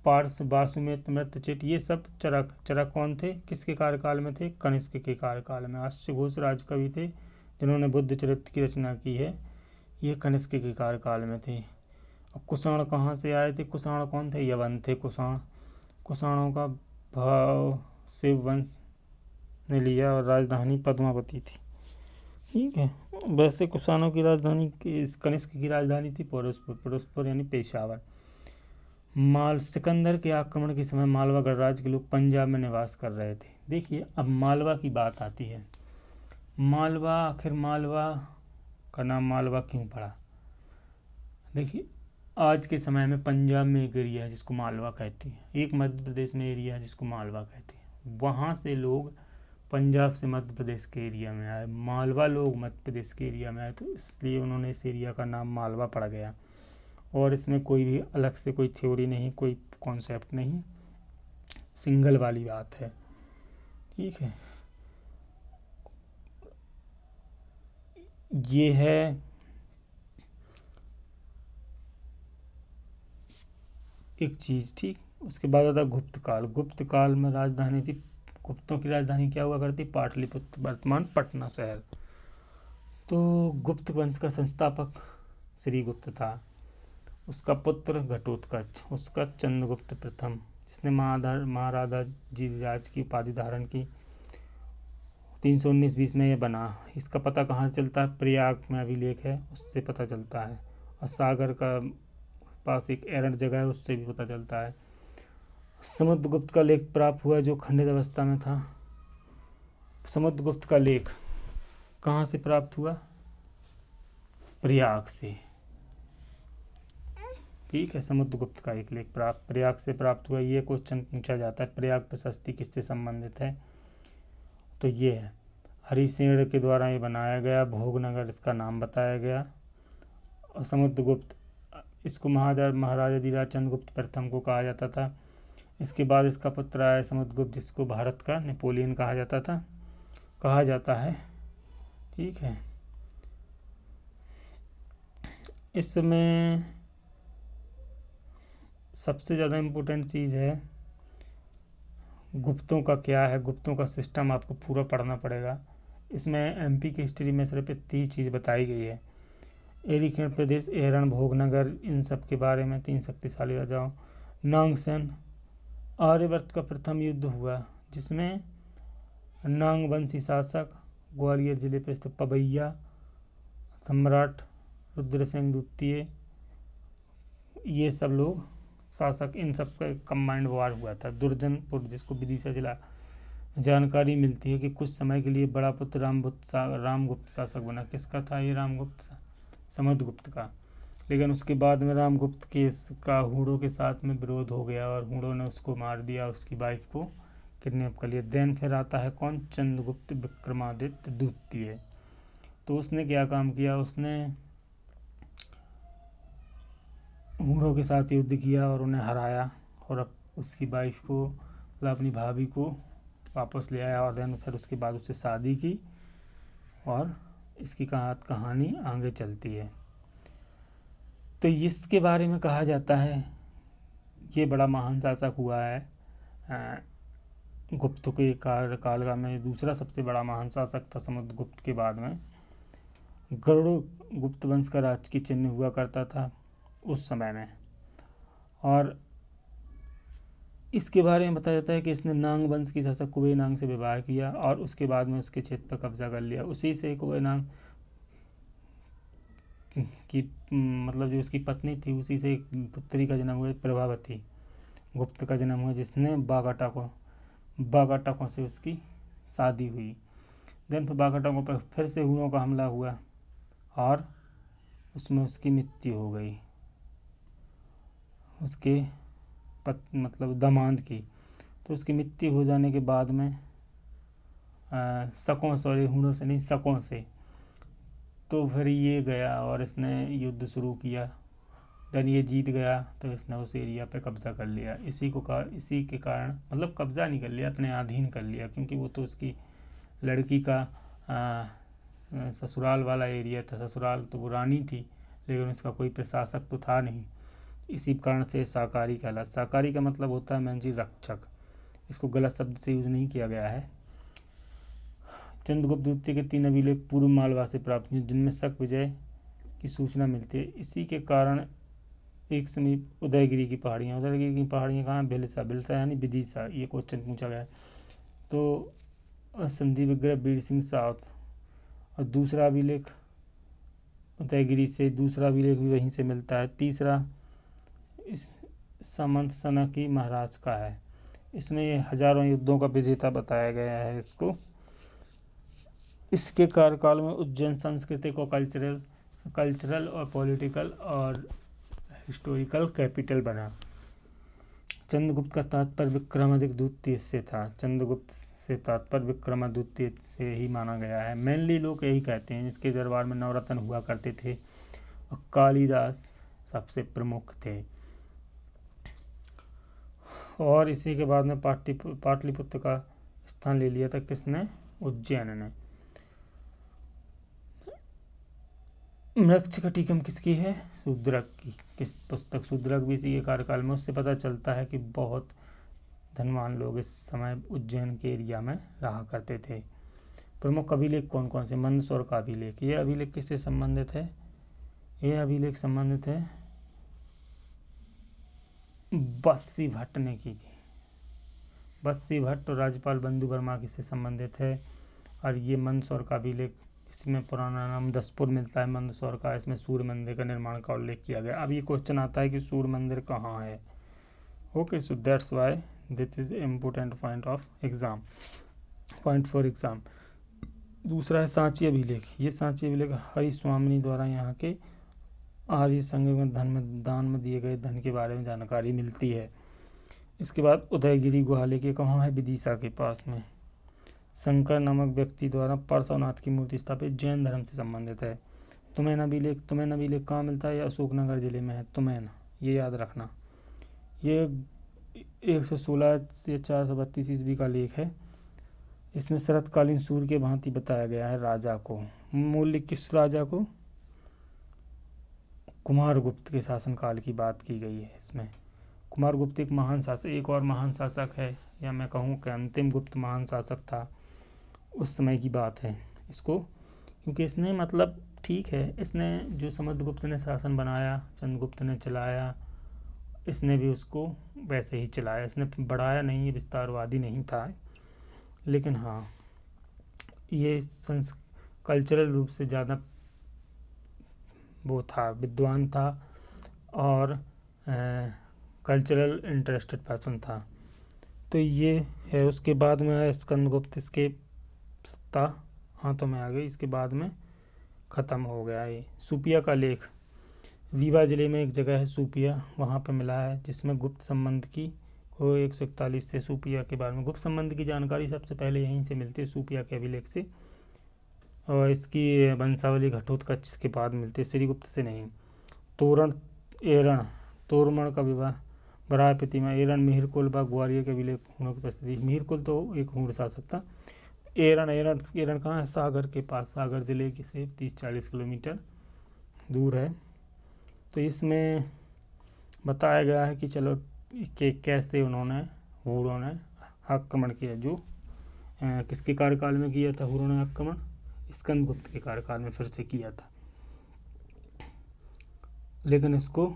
पार्स, वासुमेत्र, मृत्यचिट, ये सब चरक कौन थे? किसके कार्यकाल में थे? कनिष्क के कार्यकाल में। अश्वघोष राज कवि थे जिन्होंने बुद्ध चरित्र की रचना की है, ये कनिष्क के कार्यकाल में थे। अब कुषाण कहाँ से आए थे? कुषाण कौन थे? यवन थे कुषाणों का भाव शिव वंश ने लिया और राजधानी पद्मावती थी। ठीक है, वैसे कुषाणों की राजधानी कनिष्क की राजधानी थी फिरोजपुर यानी पेशावर। सिकंदर के आक्रमण के समय मालवा गणराज्य के लोग पंजाब में निवास कर रहे थे। देखिए, अब मालवा की बात आती है। मालवा, आखिर मालवा का नाम मालवा क्यों पड़ा? देखिए, आज के समय में पंजाब में एक एरिया है जिसको मालवा कहते हैं, एक मध्य प्रदेश में एरिया है जिसको मालवा कहते हैं। वहाँ से लोग पंजाब से मध्य प्रदेश के एरिया में आए, मालवा लोग मध्य प्रदेश के एरिया में आए, तो इसलिए उन्होंने इस एरिया का नाम मालवा पड़ गया। और इसमें कोई भी अलग से कोई थ्योरी नहीं, कोई कॉन्सेप्ट नहीं, सिंगल वाली बात है। ठीक है, ये है एक चीज़, ठीक। उसके बाद आता गुप्त काल। गुप्त काल में राजधानी थी, गुप्तों की राजधानी क्या हुआ करती? पाटलिपुत्र, वर्तमान पटना शहर। तो गुप्त वंश का संस्थापक श्रीगुप्त था, उसका पुत्र घटोत्कच, उसका चंद्रगुप्त प्रथम, जिसने महाराजा जी की उपाधि धारण की। 319 में ये बना। इसका पता कहाँ से चलता है? प्रयाग में अभिलेख है, उससे पता चलता है। और सागर का पास एक एरंड जगह है, उससे भी पता चलता है। समुद्रगुप्त का लेख प्राप्त हुआ जो खंडित अवस्था में था। समुद्रगुप्त का लेख कहाँ से प्राप्त हुआ? प्रयाग से, ठीक है। समुद्रगुप्त का एक लेख प्रयाग से प्राप्त हुआ। ये क्वेश्चन पूछा जाता है, प्रयाग प्रशस्ति किससे संबंधित है? तो ये है हरिसेन के द्वारा ये बनाया गया, भोगनगर इसका नाम बताया गया। और समुद्रगुप्त, इसको महाराजा धीराज चंद्रगुप्त प्रथम को कहा जाता था। इसके बाद इसका पुत्र आया समुद्रगुप्त, जिसको भारत का नेपोलियन कहा जाता है, ठीक है। इसमें सबसे ज़्यादा इम्पोर्टेंट चीज़ है गुप्तों का क्या है, गुप्तों का सिस्टम आपको पूरा पढ़ना पड़ेगा। इसमें एमपी की हिस्ट्री में सिर्फ 3 चीज़ बताई गई है। एरीखेण प्रदेश, एहरण, भोगनगर, इन सब के बारे में 3 शक्तिशाली राजाओं। नागसेन, आर्यवर्त का प्रथम युद्ध हुआ जिसमें नांग वंशी शासक, ग्वालियर जिले पर स्थित पवैया सम्राट रुद्रसेन द्वितीय, ये सब लोग शासक, इन सब का कंबाइंड वार हुआ था। दुर्जनपुर, जिसको विदिशा जिला, जानकारी मिलती है कि कुछ समय के लिए बड़ा पुत्र रामगुप्त शासक बना। किसका था ये? रामगुप्त, समुद्रगुप्त का। लेकिन उसके बाद में रामगुप्त का हूणों के साथ में विरोध हो गया और हूणों ने उसको मार दिया, उसकी वाइफ को किडनैप कर लिया। देन फिर आता है कौन? चंद्रगुप्त विक्रमादित्य द्वितीय। तो उसने क्या काम किया? उसने हूणों के साथ युद्ध किया और उन्हें हराया, और अब उसकी वाइफ को, मतलब अपनी भाभी को वापस ले आया। और देन फिर उसके बाद उससे शादी की, और इसकी कहानी आगे चलती है। तो इसके बारे में कहा जाता है ये बड़ा महान शासक हुआ है। गुप्त के काल का में दूसरा सबसे बड़ा महान शासक था समुद्रगुप्त के बाद में। गरुड़ गुप्त वंश का राजकीय चिन्ह हुआ करता था उस समय में। और इसके बारे में बताया जाता है कि इसने नांग वंश की शासक कुबेनांग से विवाह किया और उसके बाद में उसके क्षेत्र पर कब्जा कर लिया। उसी से कुबेनांग की, मतलब जो उसकी पत्नी थी, उसी से एक पुत्री का जन्म हुआ, प्रभावती गुप्त का जन्म हुआ, जिसने बागाटकों से उसकी शादी हुई। देन फिर बागाटकों पर फिर से हूणों का हमला हुआ और उसमें उसकी मृत्यु हो गई, उसके मतलब दामाद की। तो उसकी मृत्यु हो जाने के बाद में हूणों से नहीं, शकों से, तो फिर ये गया और इसने युद्ध शुरू किया। देन ये जीत गया तो इसने उस एरिया पे कब्जा कर लिया। इसी के कारण, मतलब कब्जा नहीं कर लिया, अपने अधीन कर लिया, क्योंकि वो तो उसकी लड़की का ससुराल वाला एरिया था। ससुराल तो वो रानी थी, लेकिन उसका कोई प्रशासक तो था नहीं। इसी कारण से शाकाहारी कहला। शाकाहारी का मतलब होता है मंजी रक्षक। इसको गलत शब्द से यूज नहीं किया गया है। चंद्रगुप्त द्वितीय के 3 अभिलेख पूर्व मालवा से प्राप्त हुए, जिनमें शक विजय की सूचना मिलती है। इसी के कारण एक समीप उदयगिरी की पहाड़ियाँ कहाँ? बिलसा यानी विदिशा। ये क्वेश्चन पूछा गया है। तो संधि विग्रह वीर सिंह साउथ, और दूसरा अभिलेख उदयगिरी से, दूसरा अभिलेख भी वहीं से मिलता है। तीसरा इस सामंत सना की महाराज का है। इसमें ये हजारों युद्धों का विजेता बताया गया है इसको। इसके कार्यकाल में उज्जैन सांस्कृतिक और कल्चरल और पॉलिटिकल और हिस्टोरिकल कैपिटल बना। चंद्रगुप्त का तात्पर्य विक्रमादित्य द्वितीय से था। चंद्रगुप्त से तात्पर्य विक्रमादित्य द्वितीय से ही माना गया है। मेनली लोग यही कहते हैं। इसके दरबार में नवरत्न हुआ करते थे और कालिदास सबसे प्रमुख थे। और इसी के बाद में पाटलिपुत्र का स्थान ले लिया था किसने? उज्जैन ने। मृच्छकटिकम किसकी है? शूद्रक की। किस पुस्तक? शूद्रक भी इसी के कार्यकाल में। उससे पता चलता है कि बहुत धनवान लोग इस समय उज्जैन के एरिया में रहा करते थे। प्रमुख अभिलेख कौन कौन से? मंदसौर का अभिलेख। ये अभिलेख किससे संबंधित है? ये अभिलेख संबंधित है बस्सी भट्ट ने की थी। बस्सी भट्ट और राज्यपाल बंधु वर्मा किससे संबंधित है? और ये मंदसौर का अभिलेख, इसमें पुराना नाम दसपुर मिलता है मंदसौर का। इसमें सूर्य मंदिर का निर्माण का उल्लेख किया गया। अब ये क्वेश्चन आता है कि सूर्य मंदिर कहाँ है। Okay, so that's why this is important point of exam, point for exam. दूसरा है सांची अभिलेख। ये सांची अभिलेख हरिस्वामिनी द्वारा यहाँ के आर्य संघ में दान में दिए गए धन के बारे में जानकारी मिलती है। इसके बाद उदयगिरी गुहाले के कहाँ है? विदिशा के पास में। शंकर नामक व्यक्ति द्वारा पार्श्वनाथ की मूर्ति स्थापित, जैन धर्म से संबंधित है। तुमैन अभिलेख कहाँ मिलता है? ये अशोकनगर जिले में है तुमैन, ये याद रखना। ये 116 से 432 ईस्वी का लेख है। इसमें शरतकालीन सूर्य के भांति बताया गया है राजा को। मूल्य किस राजा को? कुमारगुप्त के शासनकाल की बात की गई है इसमें। कुमारगुप्त एक महान शासक, एक और महान शासक है, या मैं कहूँ कि अंतिम गुप्त महान शासक था, उस समय की बात है इसको। क्योंकि इसने मतलब ठीक है, इसने जो समुद्रगुप्त ने शासन बनाया, चंद्रगुप्त ने चलाया, इसने भी उसको वैसे ही चलाया। इसने बढ़ाया नहीं, ये विस्तारवादी नहीं था। लेकिन हाँ, ये कल्चरल रूप से ज़्यादा वो था, विद्वान था और कल्चरल इंटरेस्टेड पर्सन था। तो ये है। उसके बाद में आया स्कंदगुप्त, इसके सत्ता हाथों में आ गई, इसके बाद में ख़त्म हो गया। ये सुपिया का लेख, रीवा जिले में एक जगह है सुपिया, वहाँ पे मिला है, जिसमें गुप्त संबंध की वो 141 से सुपिया के बारे में गुप्त संबंध की जानकारी सबसे पहले यहीं से मिलती है, सुपिया के अभिलेख से। और इसकी वंशावली घटोत्कच के बाद मिलती है, श्रीगुप्त से नहीं। तोरण एरण, तोरमण का विवाह, बराह प्रतिमा, एरण मिहिरकुल व ग्वालियर के अभिलेख हूणों की प्रसिद्धि। मिहिरकुल तो एक हूण शासक था। एरण कहाँ है? सागर के पास, सागर जिले के से 30-40 किलोमीटर दूर है। तो इसमें बताया गया है कि चलो कि कैसे हुणों ने आक्रमण किया। जो किसके कार्यकाल में किया था हुणों ने आक्रमण? स्कंदगुप्त के कार्यकाल में फिर से किया था, लेकिन इसको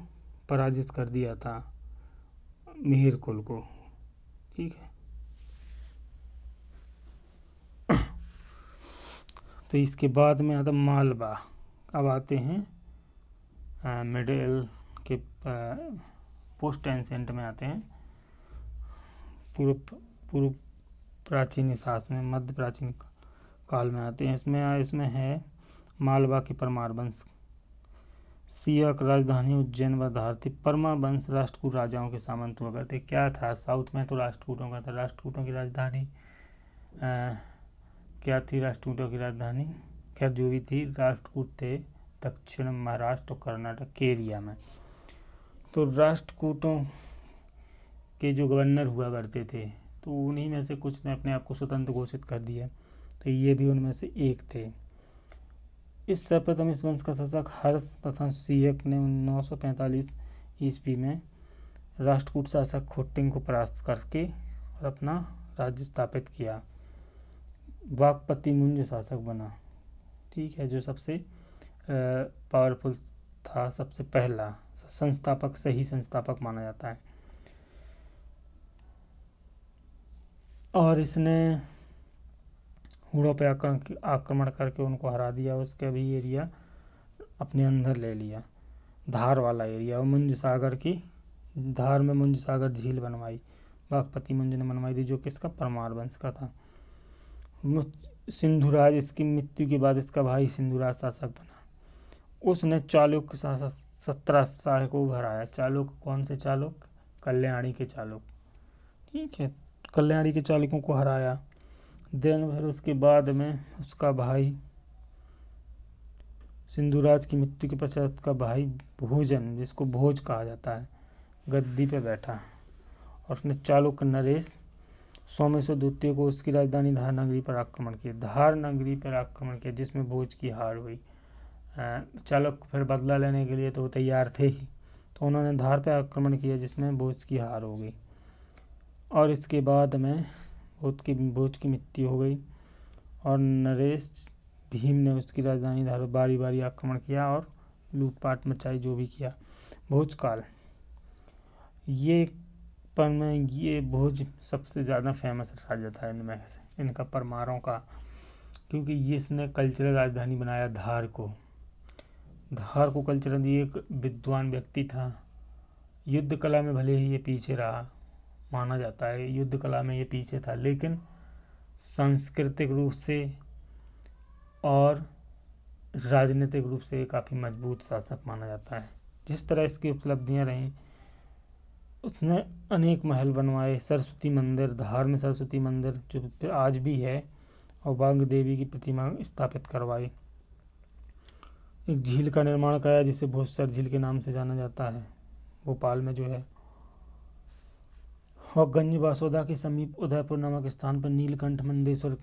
पराजित कर दिया था मिहिरकुल को। ठीक है, तो इसके बाद में आता मालवा। अब आते हैं मिडिल के पोस्ट एंसेंट में आते हैं, पूर्व प्राचीन इतिहास में, मध्य प्राचीन काल में आते हैं। इसमें है मालवा के परमार वंश, सिया की राजधानी उज्जैन व धार थी। परमार वंश राष्ट्रकूट राजाओं के सामंत हुआ करते। क्या था? साउथ में तो राष्ट्रकूटों का था। राष्ट्रकूटों की राजधानी क्या थी? राष्ट्रकूटों की राजधानी खैर जो भी थी, राष्ट्रकूट थे दक्षिण महाराष्ट्र और कर्नाटक के एरिया में। तो राष्ट्रकूटों के जो गवर्नर हुआ करते थे, तो उन्हीं में से कुछ ने अपने आप को स्वतंत्र घोषित कर दिया, तो ये भी उनमें से एक थे। इस सर्वप्रथम इस वंश का शासक हर्ष तथा सियक ने 945 ईस्वी में राष्ट्रकूट शासक खोटिंग को परास्त करके और अपना राज्य स्थापित किया। वाकपति मुंज शासक बना। ठीक है, जो सबसे पावरफुल था, सबसे पहला संस्थापक, सही संस्थापक माना जाता है। और इसने हुड़ों पे आक्रमण करके उनको हरा दिया, उसका भी एरिया अपने अंदर ले लिया, धार वाला एरिया। और मुंज सागर की धार में मुंज सागर झील बनवाई, वाकपति मुंज ने बनवाई थी, जो किसका? परमार वंश का था। सिंधुराज, इसकी मृत्यु के बाद इसका भाई सिंधुराज शासक बना। उसने चालुक्य शासक 17 साल को हराया। चालुक्य कौन से चालुक्य? कल्याणी के चालुक्य। ठीक है, कल्याणी के चालुक्यों को हराया। दिन भर उसके बाद में उसका भाई सिंधुराज की मृत्यु के पश्चात उसका भाई भोजन, जिसको भोज कहा जाता है, गद्दी पे बैठा और उसने चालुक्य नरेश सोमेश्वर द्वितीय को उसकी राजधानी धार नगरी पर आक्रमण किया। धार नगरी पर आक्रमण किया, जिसमें भोज की हार हुई। चालक फिर बदला लेने के लिए तो वो तैयार थे ही, तो उन्होंने धार पर आक्रमण किया जिसमें भोज की हार हो गई और इसके बाद में भोज की मृत्यु हो गई और नरेश भीम ने उसकी राजधानी धार पर बारी बारी आक्रमण किया और लूटपाट मचाई, जो भी किया। भोजकाल, ये पर में ये भोज सबसे ज़्यादा फेमस राजा था इनमें से, इनका परमारों का, क्योंकि ये इसने कल्चरल राजधानी बनाया धार को। धार को कल्चरल, ये एक विद्वान व्यक्ति था, युद्ध कला में भले ही ये पीछे रहा, माना जाता है युद्ध कला में ये पीछे था, लेकिन सांस्कृतिक रूप से और राजनीतिक रूप से काफ़ी मजबूत शासक माना जाता है। जिस तरह इसकी उपलब्धियां रहीं, उसने अनेक महल बनवाए, सरस्वती मंदिर, धार में सरस्वती मंदिर जो आज भी है, और बांग देवी की प्रतिमा स्थापित करवाई। एक झील का निर्माण कराया जिसे भोजसर झील के नाम से जाना जाता है, भोपाल में जो है। और गंज बासोदा के समीप उदयपुर नामक स्थान पर नीलकंठ मंदेश्वर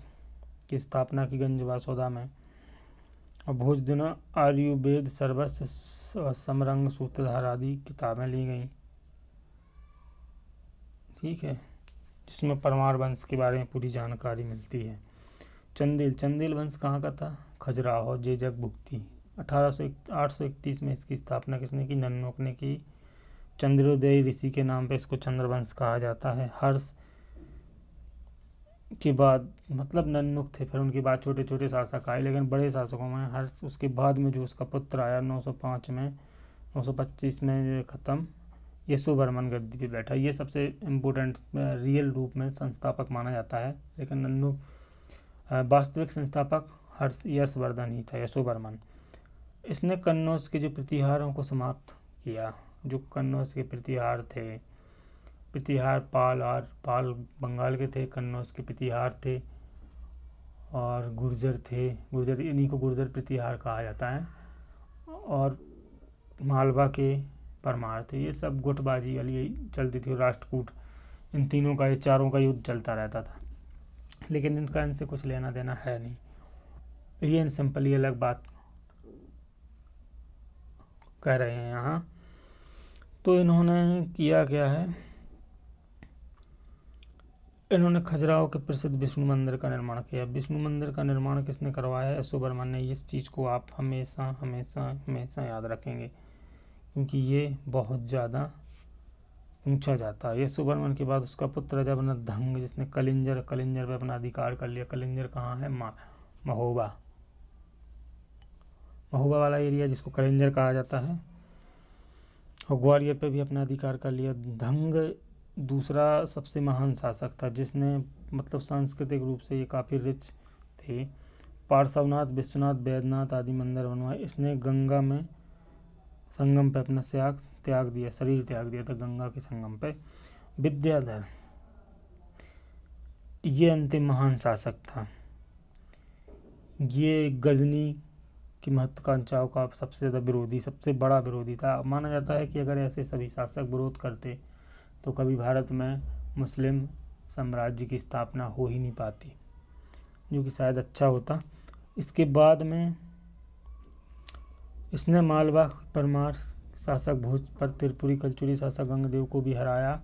की स्थापना की गंज बासोदा में। और भोज दिन आयुर्वेद, सर्वस्व, समरंग, सूत्रधार आदि किताबें ली गईं, ठीक है, जिसमें परमार वंश के बारे में पूरी जानकारी मिलती है। चंदेल वंश कहाँ का था? खजुराहो, जेजक, भुक्ती। 831 में इसकी स्थापना किसने की? नन्नुक ने की। चंद्रोदय ऋषि के नाम पे इसको चंद्रवंश कहा जाता है। हर्ष के बाद, मतलब नन्नुक थे, फिर उनके बाद छोटे छोटे शासक आए, लेकिन बड़े शासकों में हर्ष, उसके बाद में जो उसका पुत्र आया 905 में, 925 में ख़त्म, यशोवर्मन गद्दी पे बैठा। ये सबसे इम्पोर्टेंट रियल रूप में संस्थापक माना जाता है, लेकिन नन्नुक वास्तविक संस्थापक यशवर्धन ही था, यशोवर्मन। इसने कन्नौज के जो प्रतिहारों को समाप्त किया, जो कन्नौज के प्रतिहार थे, प्रतिहार पाल बंगाल के थे, कन्नौज के प्रतिहार थे, और गुर्जर थे, गुर्जर, इन्हीं को गुर्जर प्रतिहार कहा जाता है, और मालवा के परमार थे। ये सब गुटबाजी वाली चलती थी, राष्ट्रकूट, इन तीनों का, ये चारों का युद्ध चलता रहता था, लेकिन इनका इनसे कुछ लेना देना है नहीं। ये इन सिंपली अलग बात कह रहे हैं यहाँ। तो इन्होंने किया क्या है, इन्होंने खजुराहो के प्रसिद्ध विष्णु मंदिर का निर्माण किया। विष्णु मंदिर का निर्माण किसने करवाया है? यशोवर्मन ने। इस चीज़ को आप हमेशा हमेशा हमेशा याद रखेंगे, क्योंकि ये बहुत ज़्यादा पूछा जाता है। यशोवर्मन के बाद उसका पुत्र जबनदंग, जिसने कलिंजर पे अपना अधिकार कर लिया। कलिंजर कहाँ है? महोबा वाला एरिया जिसको कलिंजर कहा जाता है, और ग्वालियर पे भी अपना अधिकार कर लिया। धंग दूसरा सबसे महान शासक था, जिसने, मतलब सांस्कृतिक रूप से ये काफ़ी रिच थे। पार्श्वनाथ, विश्वनाथ, वैद्यनाथ आदि मंदिर बनवाए। इसने गंगा में संगम पे अपना त्याग दिया, शरीर त्याग दिया था गंगा के संगम पे। विद्याधर, ये अंतिम महान शासक था। ये गजनी की महत्वाकांक्षाओं का सबसे ज़्यादा विरोधी, सबसे बड़ा विरोधी था। माना जाता है कि अगर ऐसे सभी शासक विरोध करते तो कभी भारत में मुस्लिम साम्राज्य की स्थापना हो ही नहीं पाती, जो कि शायद अच्छा होता। इसके बाद में इसने मालवा परमार शासक भोज पर त्रिपुरी कलचुरी शासक गंगदेव को भी हराया,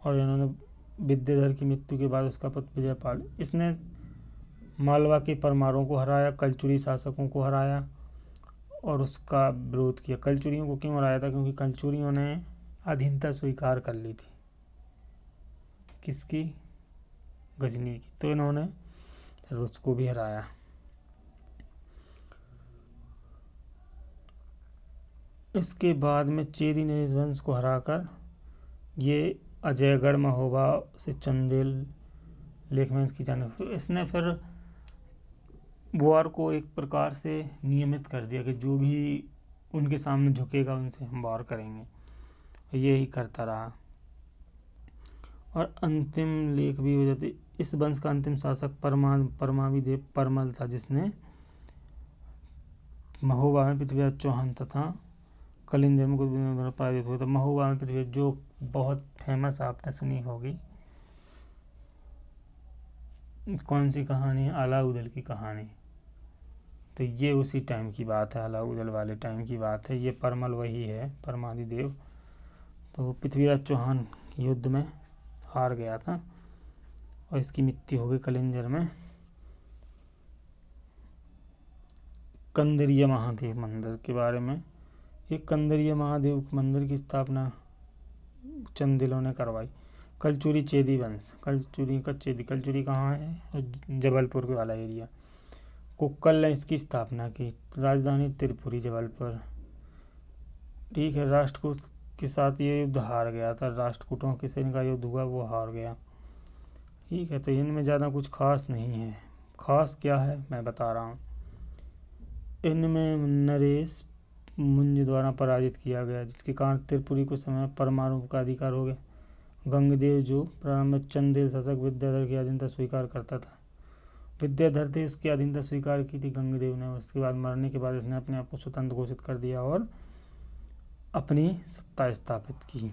और इन्होंने विद्याधर की मृत्यु के बाद उसका पुत्र विजयपाल, इसने मालवा के परमारों को हराया, कलचुरी शासकों को हराया और उसका विरोध किया। कलचुरियों को क्यों हराया था? क्योंकि कलचुरियों ने अधीनता स्वीकार कर ली थी। किसकी? गजनी की। तो इन्होंने फिर उसको भी हराया। इसके बाद में चेदी नरेश वंश को हराकर ये अजयगढ़, महोबा से चंदेल लेखवंश की जाने। इसने फिर वार को एक प्रकार से नियमित कर दिया कि जो भी उनके सामने झुकेगा उनसे हम वार करेंगे, यही करता रहा। और अंतिम लेख भी हो जाते। इस वंश का अंतिम शासक परमाविदेव परमल था, जिसने महोबा में पृथ्वीराज चौहान तथा कलिंजर में कुछ पराजित हुआ था। महोबा में पृथ्वी, जो बहुत फेमस आपने सुनी होगी, कौन सी कहानी? अलाउद्दीन की कहानी। तो ये उसी टाइम की बात है, अलाउद्दीन उदल वाले टाइम की बात है। ये परमल वही है, परमादिदेव। तो पृथ्वीराज चौहान युद्ध में हार गया था और इसकी मृत्यु हो गई कलिंजर में। कंदरीय महादेव मंदिर के बारे में, एक कंदरीय महादेव मंदिर की स्थापना चंदेलों ने करवाई। कलचुरी चेदी वंश, कलचुरी कहाँ है? जबलपुर वाला एरिया। कुक्कल ने इसकी स्थापना की। राजधानी त्रिपुरी, जबलपुर। ठीक है। राष्ट्रकूट के साथ ये युद्ध हार गया था। राष्ट्रकूटों के से इनका युद्ध हुआ, वो हार गया। ठीक है। तो इनमें ज़्यादा कुछ खास नहीं है। खास क्या है मैं बता रहा हूँ। इनमें नरेश मुंज द्वारा पराजित किया गया, जिसके कारण त्रिपुरी कुछ समय परमाणु का अधिकार हो गया। गंगदेव, जो प्रारंभ में चंदेल शासक विद्याधर की अधीनता स्वीकार करता था, विद्याधर थे उसकी अधीनता स्वीकार की थी गंगदेव ने। उसके बाद मरने के बाद उसने अपने आप को स्वतंत्र घोषित कर दिया और अपनी सत्ता स्थापित की।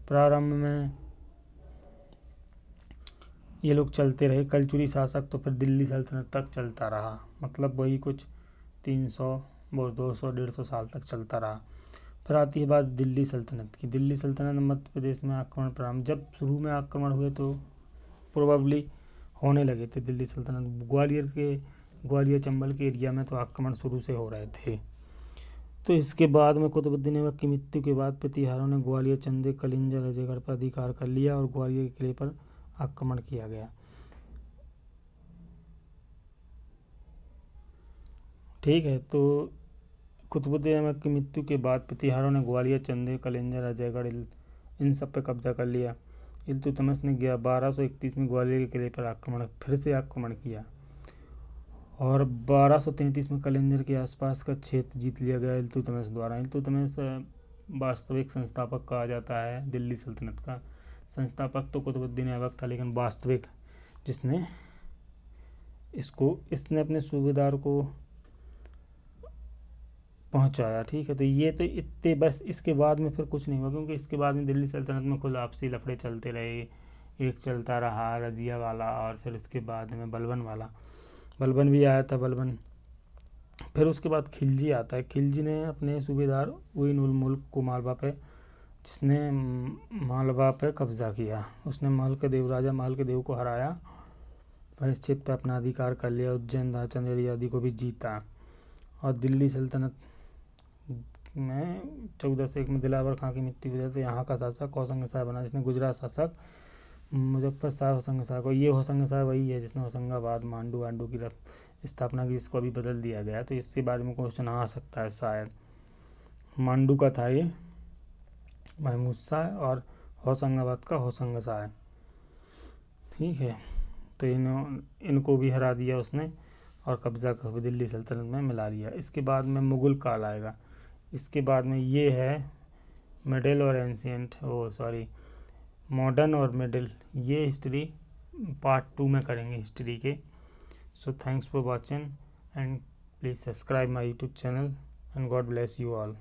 प्रारंभ में ये लोग चलते रहे, कलचुरी शासक, तो फिर दिल्ली सल्तनत तक चलता रहा। मतलब वही कुछ 300 200 150 साल तक चलता रहा। फिर आती है बात दिल्ली सल्तनत की। दिल्ली सल्तनत मध्य प्रदेश में आक्रमण प्रारंभ, जब शुरू में आक्रमण हुए तो प्रोबेबली होने लगे थे दिल्ली सल्तनत। ग्वालियर चंबल के एरिया में तो आक्रमण शुरू से हो रहे थे। तो इसके बाद में कुतुबुद्दीन ऐबक की मृत्यु के बाद प्रतिहारों ने ग्वालियर, चंदे, कलिंजर, अजयगढ़ पर अधिकार कर लिया और ग्वालियर के किले पर आक्रमण किया गया। ठीक है। तो कुतुबुद्दीन ऐबक की मृत्यु के बाद प्रतिहारों ने ग्वालियर, चंदे, कलिंजर, अजयगढ़ इन सब पे कब्जा कर लिया। इल्तुतमिश ने 1231 में ग्वालियर के किले पर फिर से आक्रमण किया और 1233 में कलिंजर के आसपास का क्षेत्र जीत लिया गया इल्तुतमिश द्वारा। इल्तुतमिश वास्तविक संस्थापक कहा जाता है दिल्ली सल्तनत का। संस्थापक तो कुतुबुद्दीन ऐबक था, लेकिन वास्तविक जिसने इसने अपने सूबेदार को पहुंचाया। ठीक है। तो ये तो इतने बस, इसके बाद में फिर कुछ नहीं हुआ, क्योंकि इसके बाद में दिल्ली सल्तनत में खुद आपसी लफड़े चलते रहे। एक चलता रहा रजिया वाला, और फिर उसके बाद में बलबन वाला, बलबन भी आया था बलबन। फिर उसके बाद खिलजी आता है। खिलजी ने अपने सूबेदार उइन उल मुल्क को जिसने मालवा पे कब्जा किया, उसने राजा महल के देव को हराया, फिर इस क्षेत्र पर अपना अधिकार कर लिया। उज्जैन, चंदेरी आदि को भी जीता और दिल्ली सल्तनत में 1401 में दिलावर खां की मृत्यु हुई तो यहाँ का शासक होशंग शाह बना, जिसने गुजरात शासक मुजफ्फर शाह होशंग शाह को, ये होशंग शाह वही है जिसने होशंगाबाद मांडू की स्थापना की, जिसको अभी बदल दिया गया। तो इसके बारे में क्वेश्चन आ सकता है शायद। मांडू का था ये महमूद शाह और होशंगाबाद का होशंग शाह है। ठीक है। तो इनको भी हरा दिया उसने और कब्जा कर दिल्ली सल्तनत में मिला लिया। इसके बाद में मुगल काल आएगा। इसके बाद में ये है मिडिल और एंशिएंट, मॉडर्न और मिडिल। ये हिस्ट्री पार्ट 2 में करेंगे हिस्ट्री के। So thanks for watching and please subscribe my YouTube channel and God bless you all.